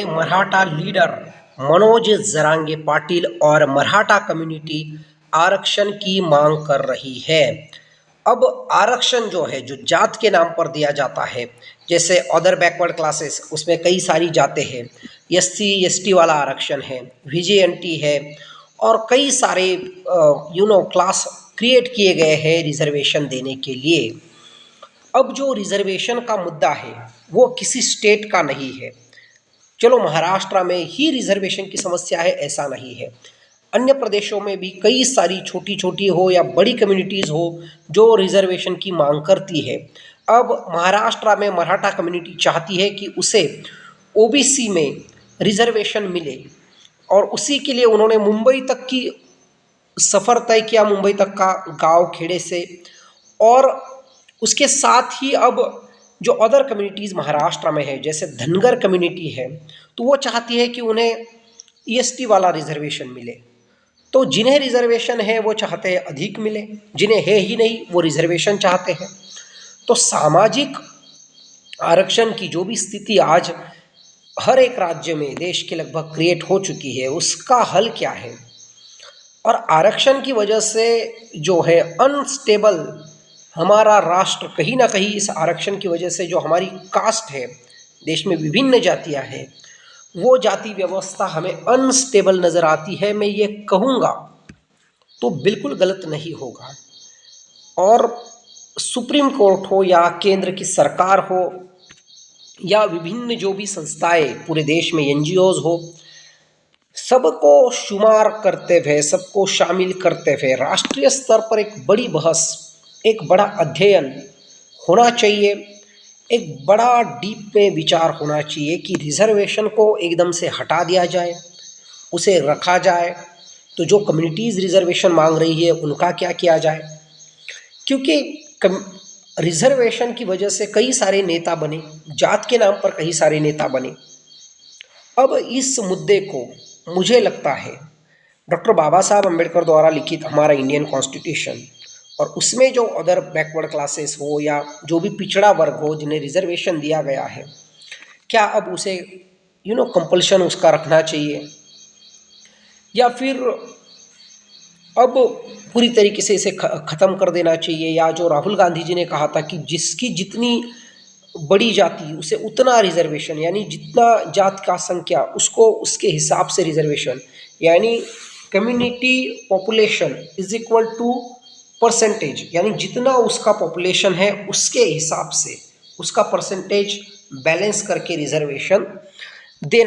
Maratha leader Manoj Jarange Patil और Maratha community आरक्षण की मांग कर रही है। अब आरक्षण जो है, जो जात के नाम पर दिया जाता है, जैसे अदर बैकवर्ड क्लासेस, उसमें कई सारी जातें हैं। एससी एसटी वाला आरक्षण है, विजेएनटी है, और कई सारे क्लास क्रिएट किए गए हैं रिजर्वेशन देने के लिए। अब जो रिजर्वेशन का मुद्दा है वो किसी स्टेट का नहीं है। चलो महाराष्ट्र में ही रिजर्वेशन की समस्या है ऐसा नहीं है, अन्य प्रदेशों में भी कई सारी छोटी छोटी हो या बड़ी कम्युनिटीज़ हो जो रिजर्वेशन की मांग करती है। अब महाराष्ट्र में मराठा कम्युनिटी चाहती है कि उसे ओबीसी में रिजर्वेशन मिले, और उसी के लिए उन्होंने मुंबई तक की सफ़र तय किया, मुंबई तक का गांव खेड़े से। और उसके साथ ही अब जो अदर कम्युनिटीज़ महाराष्ट्र में है, जैसे धनगर कम्युनिटी है, तो वो चाहती है कि उन्हें ईएसटी वाला रिजर्वेशन मिले। तो जिन्हें रिजर्वेशन है वो चाहते हैं अधिक मिले, जिन्हें है ही नहीं वो रिजर्वेशन चाहते हैं। तो सामाजिक आरक्षण की जो भी स्थिति आज हर एक राज्य में देश के लगभग क्रिएट हो चुकी है, उसका हल क्या है? और आरक्षण की वजह से जो है अनस्टेबल हमारा राष्ट्र, कहीं ना कहीं इस आरक्षण की वजह से जो हमारी कास्ट है, देश में विभिन्न जातियां हैं, वो जाति व्यवस्था हमें अनस्टेबल नज़र आती है। मैं ये कहूँगा तो बिल्कुल गलत नहीं होगा। और सुप्रीम कोर्ट हो या केंद्र की सरकार हो या विभिन्न जो भी संस्थाएं पूरे देश में एनजीओज हो, सबको शुमार करते हुए, सबको शामिल करते हुए राष्ट्रीय स्तर पर एक बड़ी बहस, एक बड़ा अध्ययन होना चाहिए, एक बड़ा डीप में विचार होना चाहिए कि रिजर्वेशन को एकदम से हटा दिया जाए, उसे रखा जाए। तो जो कम्युनिटीज़ रिजर्वेशन मांग रही है उनका क्या किया जाए, क्योंकि रिजर्वेशन की वजह से कई सारे नेता बने, जात के नाम पर कई सारे नेता बने। अब इस मुद्दे को मुझे लगता है डॉक्टर बाबा साहब अम्बेडकर द्वारा लिखित हमारा इंडियन कॉन्स्टिट्यूशन, और उसमें जो अदर बैकवर्ड क्लासेस हो या जो भी पिछड़ा वर्ग हो जिन्हें रिजर्वेशन दिया गया है, क्या अब उसे कंपल्शन उसका रखना चाहिए, या फिर अब पूरी तरीके से इसे ख़त्म कर देना चाहिए? या जो राहुल गांधी जी ने कहा था कि जिसकी जितनी बड़ी जाति उसे उतना रिजर्वेशन, यानी जितना जात का संख्या उसको उसके हिसाब से रिजर्वेशन, यानी community population is equal to percentage, यानी जितना उसका पॉपुलेशन है उसके हिसाब से उसका परसेंटेज बैलेंस करके रिजर्वेशन देना